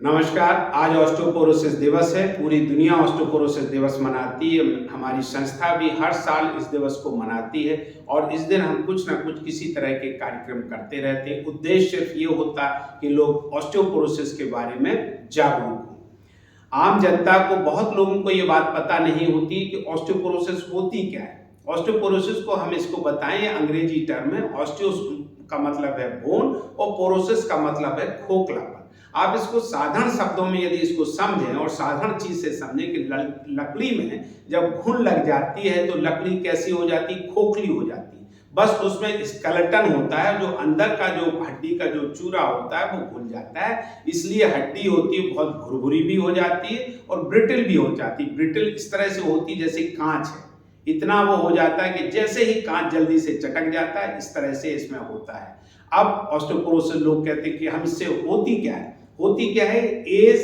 नमस्कार। आज ऑस्टियोपोरोसिस दिवस है। पूरी दुनिया ऑस्टियोपोरोसिस दिवस मनाती है। हमारी संस्था भी हर साल इस दिवस को मनाती है और इस दिन हम कुछ ना कुछ किसी तरह के कार्यक्रम करते रहते हैं। उद्देश्य सिर्फ ये होता कि लोग ऑस्टियोपोरोसिस के बारे में जागरूक हों। आम जनता को, बहुत लोगों को ये बात पता नहीं होती कि ऑस्टियोपोरोसिस होती क्या है। ऑस्टियोपोरोसिस को हम इसको बताएं, अंग्रेजी टर्म है। ऑस्टियो का मतलब है बोन और पोरोसिस का मतलब है खोखलापन। आप इसको साधारण शब्दों में यदि इसको समझें और साधारण चीज से समझें कि लकड़ी में जब घुन लग जाती है तो लकड़ी कैसी हो जाती है, खोखली हो जाती है। बस उसमें स्केलेटन होता है, जो अंदर का जो हड्डी का जो चूरा होता है वो घुल जाता है। इसलिए हड्डी होती है बहुत भुरभुरी भी हो जाती है और ब्रिटल भी हो जाती है। ब्रिटल इस तरह से होती है जैसे कांच है, इतना वो हो जाता है कि जैसे ही कांच जल्दी से चटक जाता है, इस तरह से इसमें होता है। अब ऑस्टियोपोरोसिस लोग कहते हैं कि हम इससे होती क्या है, एज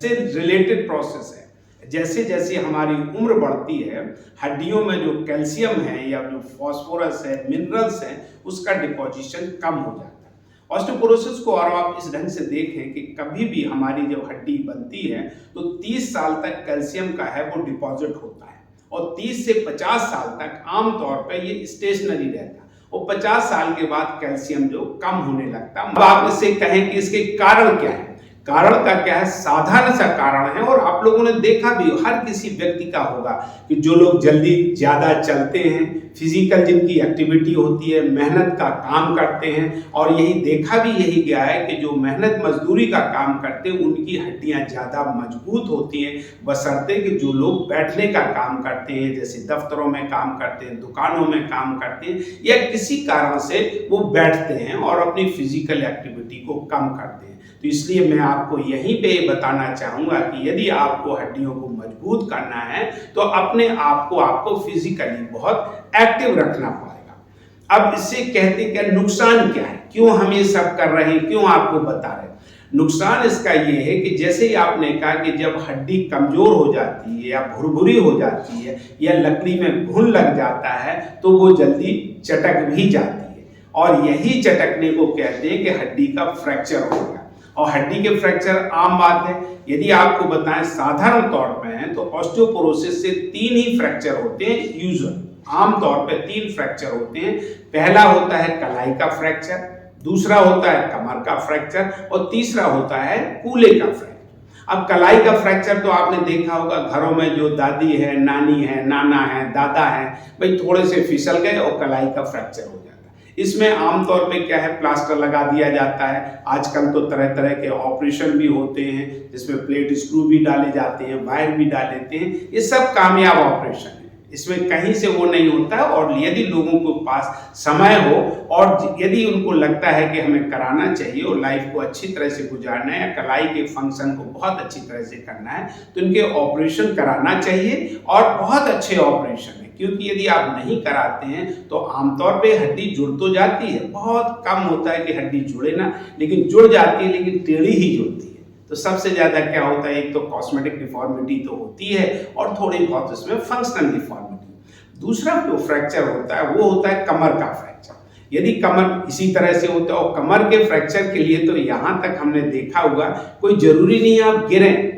से रिलेटेड प्रोसेस है। जैसे जैसे हमारी उम्र बढ़ती है, हड्डियों में जो कैल्शियम है या जो फास्फोरस है, मिनरल्स हैं, उसका डिपोजिशन कम हो जाता है। ऑस्टियोपोरोसिस को और आप इस ढंग से देखें कि कभी भी हमारी जब हड्डी बनती है तो 30 साल तक कैल्शियम का है वो डिपॉजिट होता है और 30 से 50 साल तक आमतौर पर ये स्टेशनरी रहता है और 50 साल के बाद कैल्शियम जो कम होने लगता है। अब आप इससे कहें कि इसके कारण क्या है। कारण का क्या है, साधारण सा कारण है और आप लोगों ने देखा भी हर किसी व्यक्ति का होगा कि जो लोग जल्दी ज्यादा चलते हैं, फिजिकल जिनकी एक्टिविटी होती है, मेहनत का काम करते हैं, और यही देखा भी यही गया है कि जो मेहनत मजदूरी का काम करते हैं उनकी हड्डियां ज्यादा मजबूत होती हैं, बशर्ते कि जो लोग बैठने का काम करते हैं, जैसे दफ्तरों में काम करते हैं, दुकानों में काम करते हैं, या किसी कारण से वो बैठते हैं और अपनी फिजिकल एक्टिविटी को कम करते हैं। तो इसलिए मैं आपको यहीं पे बताना चाहूंगा कि यदि आपको हड्डियों को मजबूत करना है तो अपने आप को आपको फिजिकली बहुत एक्टिव रखना पड़ेगा। अब इससे कहते क्या, नुकसान क्या है, क्यों हम ये सब कर रहे हैं, क्यों आपको बता रहे हैं। नुकसान इसका ये है कि जैसे ही आपने कहा कि जब हड्डी कमजोर हो जाती है या भुरभुरी हो जाती है या लकड़ी में घुन लग जाता है तो वो जल्दी चटक भी जाती है और यही चटकने को कहते हैं कि हड्डी का फ्रैक्चर हो गया। और हड्डी के फ्रैक्चर आम बात है। यदि आपको बताएं साधारण तौर पे हैं तो ऑस्टियोपोरोसिस से 3 ही फ्रैक्चर होते हैं। यूजुअल आम तौर पे 3 फ्रैक्चर होते हैं। पहला होता है कलाई का फ्रैक्चर, दूसरा होता है कमर का फ्रैक्चर और तीसरा होता है कूल्हे का फ्रैक्चर। अब कलाई का फ्रैक्चर तो आपने देखा होगा, घरों में जो दादी है, नानी है, नाना है, दादा है, भाई थोड़े से फिसल गए और कलाई का फ्रैक्चर हो जाता है। इसमें आमतौर पे क्या है, प्लास्टर लगा दिया जाता है। आजकल तो तरह तरह के ऑपरेशन भी होते हैं जिसमें प्लेट स्क्रू भी डाले जाते हैं, वायर भी डाल देते हैं। ये सब कामयाब ऑपरेशन है, इसमें कहीं से वो नहीं होता है। और यदि लोगों के पास समय हो और यदि उनको लगता है कि हमें कराना चाहिए और लाइफ को अच्छी तरह से गुजारना है या कलाई के फंक्शन को बहुत अच्छी तरह से करना है तो इनके ऑपरेशन कराना चाहिए और बहुत अच्छे ऑपरेशन है। क्योंकि यदि आप नहीं कराते हैं तो आमतौर पे हड्डी जुड़ तो जाती है, बहुत कम होता है कि हड्डी जुड़े ना, लेकिन जुड़ जाती है, लेकिन टेढ़ी ही जुड़ती है। तो सबसे ज्यादा क्या होता है, एक तो कॉस्मेटिक डिफॉर्मिटी तो होती है और थोड़ी बहुत उसमें फंक्शनल डिफॉर्मिटी। दूसरा जो फ्रैक्चर होता है वो होता है कमर का फ्रैक्चर। यदि कमर इसी तरह से होता है और कमर के फ्रैक्चर के लिए तो यहां तक हमने देखा होगा, कोई जरूरी नहीं आप गिरें,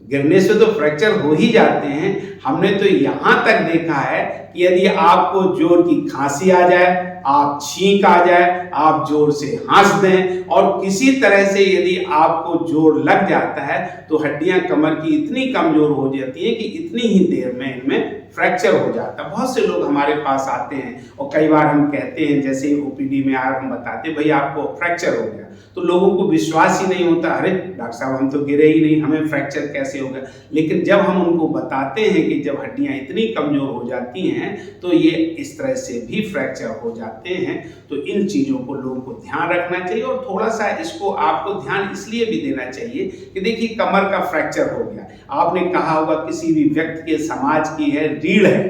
गिरने से तो फ्रैक्चर हो ही जाते हैं। हमने तो यहां तक देखा है कि यदि आपको जोर की खांसी आ जाए, आप छींक आ जाए, आप जोर से हंस दें और किसी तरह से यदि आपको जोर लग जाता है तो हड्डियां कमर की इतनी कमजोर हो जाती है कि इतनी ही देर में इनमें फ्रैक्चर हो जाता है। बहुत से लोग हमारे पास आते हैं और कई बार हम कहते हैं, जैसे ही ओपीडी में आए हम बताते हैं भाई आपको फ्रैक्चर हो गया, तो लोगों को विश्वास ही नहीं होता, अरे डॉक्टर साहब हम तो गिरे ही नहीं, हमें फ्रैक्चर कैसे हो गया। लेकिन जब हम उनको बताते हैं कि जब हड्डियां इतनी कमजोर हो जाती हैं तो ये इस तरह से भी फ्रैक्चर हो जाते हैं। तो इन चीजों को लोगों को ध्यान रखना चाहिए और थोड़ा सा इसको आपको ध्यान इसलिए भी देना चाहिए कि देखिए कमर का फ्रैक्चर हो गया, आपने कहा होगा किसी भी व्यक्ति के समाज की है रीढ़ है,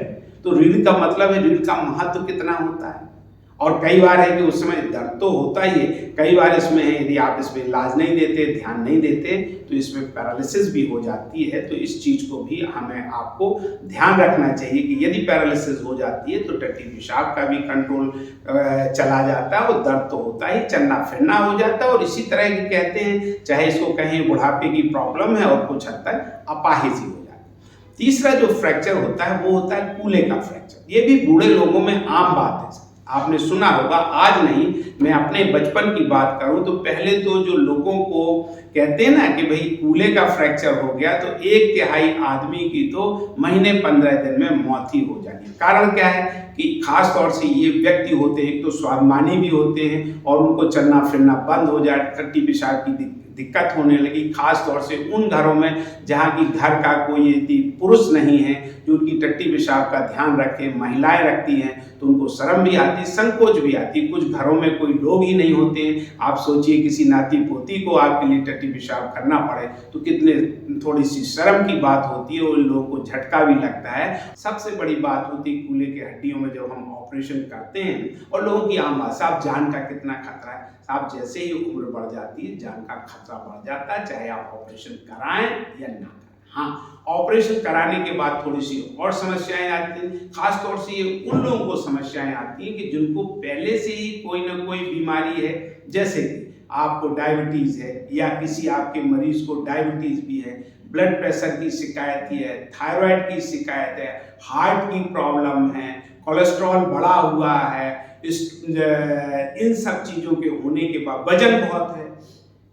तो रीढ़ का मतलब है रीढ़ का महत्व कितना होता है और कई बार है कि उस समय दर्द तो होता ही है, कई बार इसमें है यदि आप इसमें इलाज नहीं देते, ध्यान नहीं देते तो इसमें पैरालिसिस भी हो जाती है। तो इस चीज़ को भी हमें आपको ध्यान रखना चाहिए कि यदि पैरालिसिस हो जाती है तो टट्टी पेशाब का भी कंट्रोल चला जाता है, वो दर्द तो होता ही, चलना फिरना हो जाता है और इसी तरह की कहते हैं, चाहे इसको कहें बुढ़ापे की प्रॉब्लम है और कुछ हद तक अपाहिज हो जाती है। तीसरा जो फ्रैक्चर होता है वो होता है कूल्हे का फ्रैक्चर। ये भी बूढ़े लोगों में आम बात है, आपने सुना होगा, आज नहीं, मैं अपने बचपन की बात करूं तो पहले तो जो लोगों को कहते हैं ना कि भाई कूल्हे का फ्रैक्चर हो गया तो 1/3 आदमी की तो महीने 15 दिन में मौत ही हो जानी है। कारण क्या है कि खास तौर से ये व्यक्ति होते हैं, एक तो स्वाभिमानी भी होते हैं और उनको चलना फिरना बंद हो जाए, टट्टी पेशाब की दिक्कत होने लगी, खास तौर से उन घरों में जहाँ की घर का कोई यदि पुरुष नहीं है जो उनकी टट्टी पेशाब का ध्यान रखे, महिलाएं रखती हैं तो उनको शर्म भी आती, संकोच भी आती। कुछ घरों में कोई लोग ही नहीं होते हैं, आप सोचिए किसी नाती पोती को आपके लिए टट्टी पेशाब करना पड़े तो कितने थोड़ी सी शर्म की बात होती है, उन लोगों को झटका भी लगता है। सबसे बड़ी बात होती है कूल्हे के हड्डियों में जब हम ऑपरेशन करते हैं और लोगों की आम बात, साहब जान का कितना खतरा है, साहब जैसे ही उम्र बढ़ जाती है जान का खतरा बढ़ जाता है, चाहे आप ऑपरेशन कराएं या ना कराएं। हाँ, ऑपरेशन कराने के बाद थोड़ी सी और समस्याएं आती हैं, खास तौर से ये उन लोगों को समस्याएं आती हैं कि जिनको पहले से ही कोई ना कोई बीमारी है, जैसे कि आपको डायबिटीज है या किसी आपके मरीज को डायबिटीज भी है, ब्लड प्रेशर की शिकायत है, थायराइड की शिकायत है, हार्ट की प्रॉब्लम है, कोलेस्ट्रॉल बढ़ा हुआ है, इन सब चीज़ों के होने के बाद वजन बहुत है,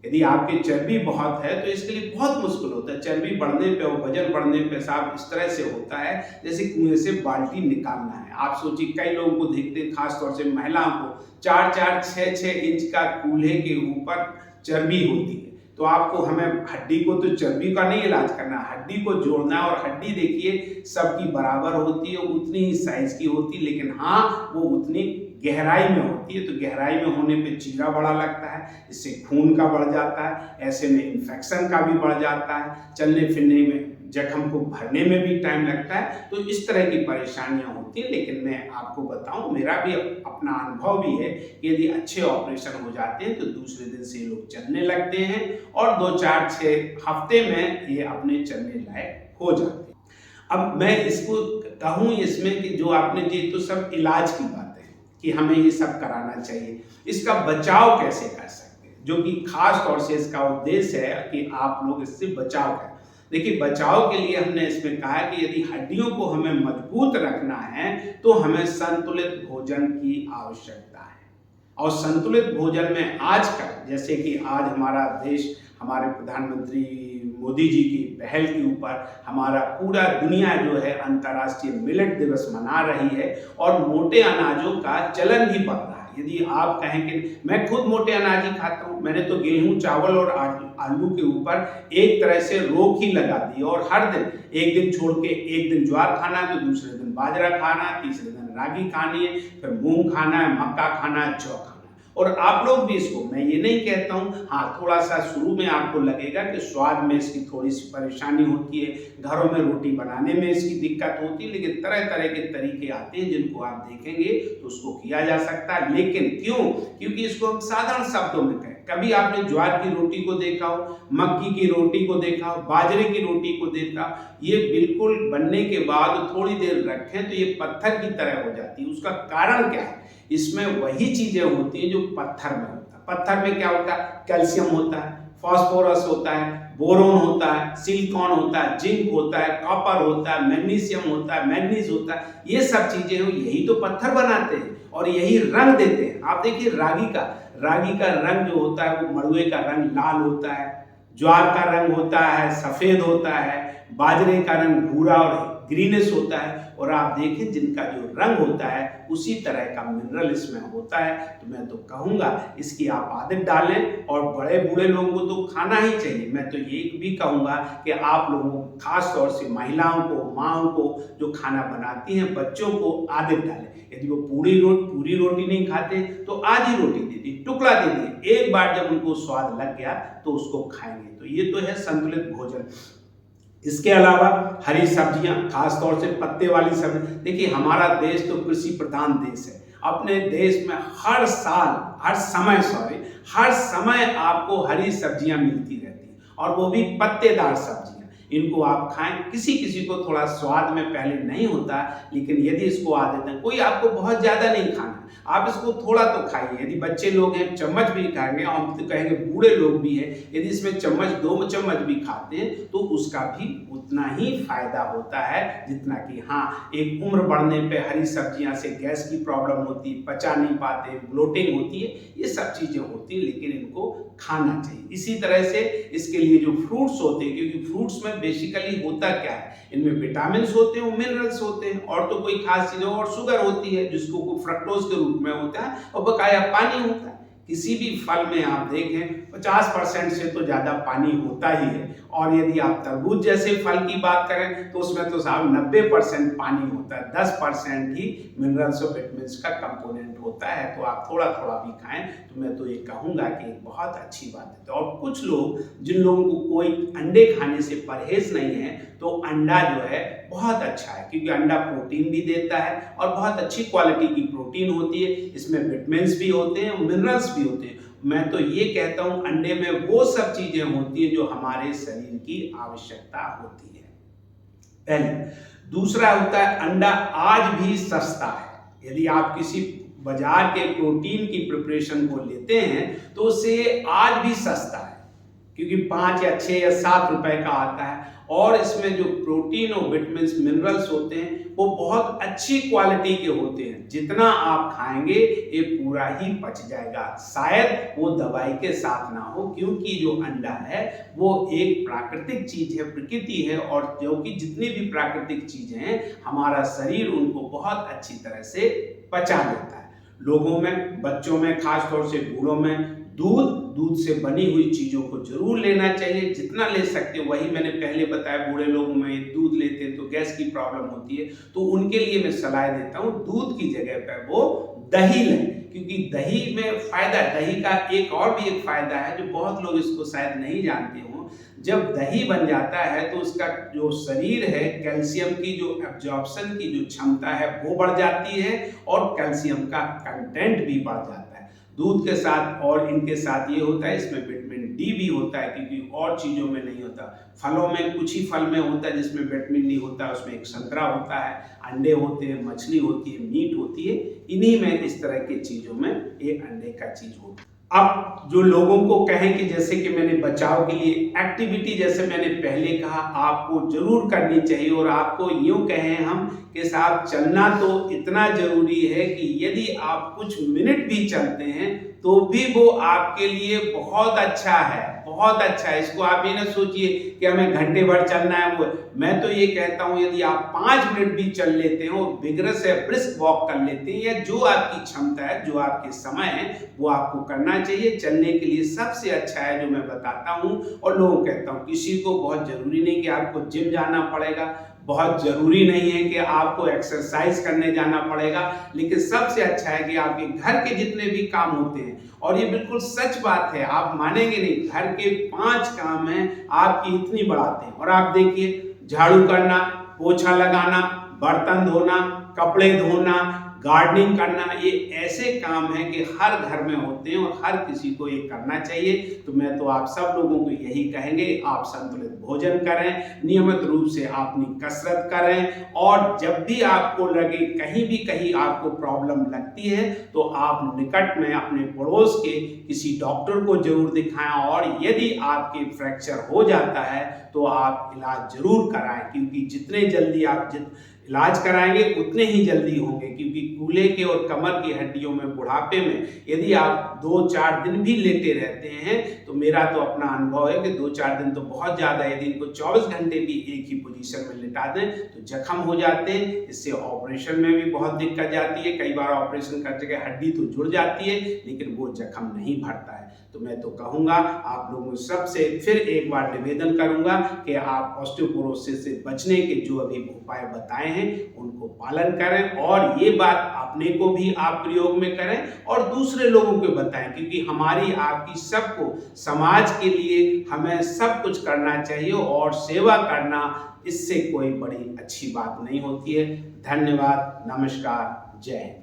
यदि आपकी चर्बी बहुत है तो इसके लिए बहुत मुश्किल होता है। चर्बी बढ़ने पे और वजन बढ़ने पे साहब इस तरह से होता है जैसे कुएं से बाल्टी निकालना है। आप सोचिए, कई लोगों को देखते हैं, खास तौर से महिलाओं को 4-4, 6-6 इंच का कूल्हे के ऊपर चर्बी होती है। तो आपको हमें हड्डी को तो चर्बी का नहीं इलाज करना, हड्डी को जोड़ना है। और हड्डी देखिए सबकी बराबर होती है, उतनी ही साइज की होती है, लेकिन हाँ वो उतनी गहराई में होती है। तो गहराई में होने पे चीरा बड़ा लगता है, इससे खून का बढ़ जाता है, ऐसे में इन्फेक्शन का भी बढ़ जाता है, चलने फिरने में जख्म को भरने में भी टाइम लगता है। तो इस तरह की परेशानियां होती हैं। लेकिन मैं आपको बताऊं, मेरा भी अपना अनुभव भी है कि यदि अच्छे ऑपरेशन हो जाते हैं तो दूसरे दिन से लोग चलने लगते हैं और 2-4-6 हफ्ते में ये अपने चलने लायक हो जाते हैं। अब मैं इसको कहूँ इसमें कि जो आपने जी तो सब इलाज की बात है कि हमें ये सब कराना चाहिए, इसका बचाव कैसे कर सकते हैं, जो कि खास तौर से इसका उद्देश्य है कि आप लोग इससे बचाव करें। देखिए, बचाव के लिए हमने इसमें कहा है कि यदि हड्डियों को हमें मजबूत रखना है तो हमें संतुलित भोजन की आवश्यकता है। और संतुलित भोजन में आजकल, जैसे कि आज हमारा देश, हमारे प्रधानमंत्री मोदी जी की पहल के ऊपर हमारा पूरा दुनिया जो है अंतर्राष्ट्रीय मिलेट दिवस मना रही है और मोटे अनाजों का चलन भी बढ़ रहा है। यदि आप कहें कि मैं खुद मोटे अनाज ही खाता हूँ, मैंने तो गेहूं, चावल और आलू के ऊपर एक तरह से रोक ही लगा दी और हर दिन, एक दिन छोड़ के एक दिन ज्वार खाना है तो दूसरे दिन बाजरा खाना है, तीसरे दिन रागी खानी है, फिर मूंग खाना है, मक्का खाना है, जौ खाना है। और आप लोग भी इसको, मैं ये नहीं कहता हूँ, हाँ थोड़ा सा शुरू में आपको लगेगा कि स्वाद में इसकी थोड़ी सी परेशानी होती है, घरों में रोटी बनाने में इसकी दिक्कत होती है, लेकिन तरह तरह के तरीके आते हैं जिनको आप देखेंगे तो उसको किया जा सकता है। लेकिन क्यों? क्योंकि इसको हम साधारण शब्दों में कहें, कभी आपने ज्वार की रोटी को देखा हो, मक्की की रोटी को देखा हो, बाजरे की रोटी को देखा, ये बिल्कुल बनने के बाद थोड़ी देर रखें तो ये पत्थर की तरह हो जाती है। उसका कारण क्या है? इसमें वही चीजें होती हैं जो पत्थर में होता है। पत्थर में क्या होता है? कैल्शियम होता है, फास्फोरस होता है, बोरोन होता है, सिलिकॉन होता है, जिंक होता है, कॉपर होता है, मैग्नीशियम होता है, मैग्नीज होता है। ये सब चीजें यही तो पत्थर बनाते हैं और यही रंग देते हैं। आप देखिए रागी का रंग जो होता है वो मड़ुए का रंग लाल होता है, ज्वार का रंग होता है सफेद होता है, बाजरे का रंग भूरा और ग्रीनिश होता है। और आप देखें जिनका जो रंग होता है उसी तरह का मिनरल इसमें होता है। तो मैं तो कहूँगा इसकी आप आदत डालें और बड़े बूढ़े लोगों को तो खाना ही चाहिए। मैं तो ये भी कहूँगा कि आप लोगों को, खास तौर से महिलाओं को, माँओं को जो खाना बनाती हैं, बच्चों को आदत डालें। यदि वो पूरी रोटी नहीं खाते तो आधी रोटी दे दी, टुकड़ा दे दिए, एक बार जब उनको स्वाद लग गया तो उसको खाएंगे। तो ये तो है संतुलित भोजन। इसके अलावा हरी सब्जियां, खास तौर से पत्ते वाली सब्जी। देखिए, हमारा देश तो कृषि प्रधान देश है। अपने देश में हर समय आपको हरी सब्जियां मिलती रहती हैं, और वो भी पत्तेदार सब्जियां। इनको आप खाएं। किसी किसी को थोड़ा स्वाद में पहले नहीं होता, लेकिन यदि इसको आदत है, कोई आपको बहुत ज्यादा नहीं खाना, आप इसको थोड़ा तो खाइए। यदि बच्चे लोग हैं चम्मच भी खाएंगे, हम तो कहेंगे बूढ़े लोग भी हैं, यदि इसमें चम्मच 2 चम्मच भी खाते हैं तो उसका भी उतना ही फायदा होता है जितना कि हाँ, एक उम्र बढ़ने पे हरी सब्जियां से गैस की प्रॉब्लम होती है, पचा नहीं पाते, ब्लोटिंग होती है, ये सब चीजें होती है, लेकिन इनको खाना चाहिए। इसी तरह से इसके लिए जो फ्रूट्स होते हैं, क्योंकि फ्रूट्स में बेसिकली होता क्या है, इनमें विटामिन होते हैं, मिनरल्स होते हैं, और तो कोई खास चीज, और शुगर होती है जिसको फ्रक्टोज के रूप में होता है, और बकाया पानी होता है। किसी भी फल में आप देखें 50% से तो ज्यादा पानी होता ही है, और यदि आप तरबूज जैसे फल की बात करें तो उसमें तो साहब 90% पानी होता है, 10% ही मिनरल्स और विटामिन्स का कंपोनेंट होता है। तो आप थोड़ा थोड़ा भी खाएं, तो मैं तो ये कहूंगा कि एक बहुत अच्छी बात है। तो और कुछ लोग, जिन लोगों को कोई अंडे खाने से परहेज नहीं है, तो अंडा जो है बहुत अच्छा है, क्योंकि अंडा प्रोटीन भी देता है, और बहुत अच्छी क्वालिटी की प्रोटीन होती है, इसमें विटामिन्स भी होते हैं, मिनरल्स भी होते हैं। मैं तो ये कहता हूं अंडे में वो सब चीजें होती हैं जो हमारे शरीर की आवश्यकता होती है, पहले। दूसरा होता है, अंडा आज भी सस्ता है। यदि आप किसी बाजार के प्रोटीन की प्रिपरेशन को लेते हैं तो उससे आज भी सस्ता है, क्योंकि 5 या 6 या 7 रुपए का आता है, और इसमें जो प्रोटीन और विटामिन्स मिनरल्स होते हैं वो बहुत अच्छी क्वालिटी के होते हैं। जितना आप खाएंगे ये पूरा ही पच जाएगा, शायद वो दवाई के साथ ना हो, क्योंकि जो अंडा है वो एक प्राकृतिक चीज है, प्रकृति है, और जो कि जितनी भी प्राकृतिक चीजें हैं हमारा शरीर उनको बहुत अच्छी तरह से पचा लेता है। लोगों में, बच्चों में, खासतौर से बूढ़ों में दूध से बनी हुई चीजों को जरूर लेना चाहिए, जितना ले सकते हो। वही मैंने पहले बताया, बूढ़े लोगों में दूध लेते हैं तो गैस की प्रॉब्लम होती है, तो उनके लिए मैं सलाह देता हूँ दूध की जगह पर वो दही लें, क्योंकि दही में फायदा, दही का एक फायदा है जो बहुत लोग इसको शायद नहीं जानते हो। जब दही बन जाता है तो उसका जो शरीर है, कैल्शियम की जो एब्जॉर्प्शन की जो क्षमता है वो बढ़ जाती है, और कैल्शियम का कंटेंट भी बढ़ जाता है दूध के साथ। और इनके साथ ये होता है, इसमें विटामिन डी भी होता है, क्योंकि और चीजों में नहीं होता। फलों में कुछ ही फल में होता है जिसमें विटामिन डी होता है, उसमें एक संतरा होता है, अंडे होते हैं, मछली होती है, मीट होती है, इन्हीं में इस तरह की चीजों में एक अंडे का चीज होता है। अब जो लोगों को कहें कि जैसे कि मैंने बचाव के लिए एक्टिविटी, जैसे मैंने पहले कहा, आपको जरूर करनी चाहिए, और आपको यूं कहें हम कि साहब चलना तो इतना जरूरी है कि यदि आप कुछ मिनट भी चलते हैं तो भी वो आपके लिए बहुत अच्छा है, बहुत अच्छा है। इसको आप ये ना सोचिए कि हमें घंटे भर चलना है। वो मैं तो ये कहता हूँ, यदि आप 5 मिनट भी चल लेते हो, विग्रस है, ब्रिस्क वॉक कर लेते हैं, या जो आपकी क्षमता है, जो आपके समय है, वो आपको करना चाहिए। चलने के लिए सबसे अच्छा है जो मैं बताता हूँ और लोगों को कहता हूँ, किसी को बहुत जरूरी नहीं कि आपको जिम जाना पड़ेगा, बहुत जरूरी नहीं है कि आपको एक्सरसाइज करने जाना पड़ेगा, लेकिन सबसे अच्छा है कि आपके घर के जितने भी काम होते हैं, और ये बिल्कुल सच बात है, आप मानेंगे नहीं, घर के 5 काम हैं आपकी इतनी बढ़ाते हैं। और आप देखिए, झाड़ू करना, पोछा लगाना, बर्तन धोना, कपड़े धोना, गार्डनिंग करना, ये ऐसे काम हैं कि हर घर में होते हैं और हर किसी को ये करना चाहिए। तो मैं तो आप सब लोगों को यही कहेंगे, आप संतुलित भोजन करें, नियमित रूप से अपनी कसरत करें, और जब भी आपको लगे कहीं आपको प्रॉब्लम लगती है तो आप निकट में अपने पड़ोस के किसी डॉक्टर को जरूर दिखाएं, और यदि आपके फ्रैक्चर हो जाता है तो आप इलाज जरूर कराएं, क्योंकि जितने जल्दी आप इलाज कराएंगे उतने ही जल्दी होंगे। क्योंकि कूल्हे के और कमर की हड्डियों में बुढ़ापे में यदि आप 2-4 दिन भी लेटे रहते हैं, तो मेरा तो अपना अनुभव है कि 2-4 दिन तो बहुत ज्यादा है। यदि इनको 24 घंटे भी एक ही पोजीशन में लिटा दें तो जख्म हो जाते हैं, इससे ऑपरेशन में भी बहुत दिक्कत जाती है। कई बार ऑपरेशन करते के हड्डी तो जुड़ जाती है, लेकिन वो जख्म नहीं भरता है। तो मैं तो कहूंगा, आप लोगों सबसे फिर एक बार निवेदन करूंगा कि आप ऑस्टियोपोरोसिस से बचने के जो अभी उपाय बताए हैं उनको पालन करें, और ये बात अपने को भी आप प्रयोग में करें और दूसरे लोगों को बताएं, क्योंकि हमारी आपकी सबको समाज के लिए हमें सब कुछ करना चाहिए, और सेवा करना इससे कोई बड़ी अच्छी बात नहीं होती है। धन्यवाद, नमस्कार, जय हिंद।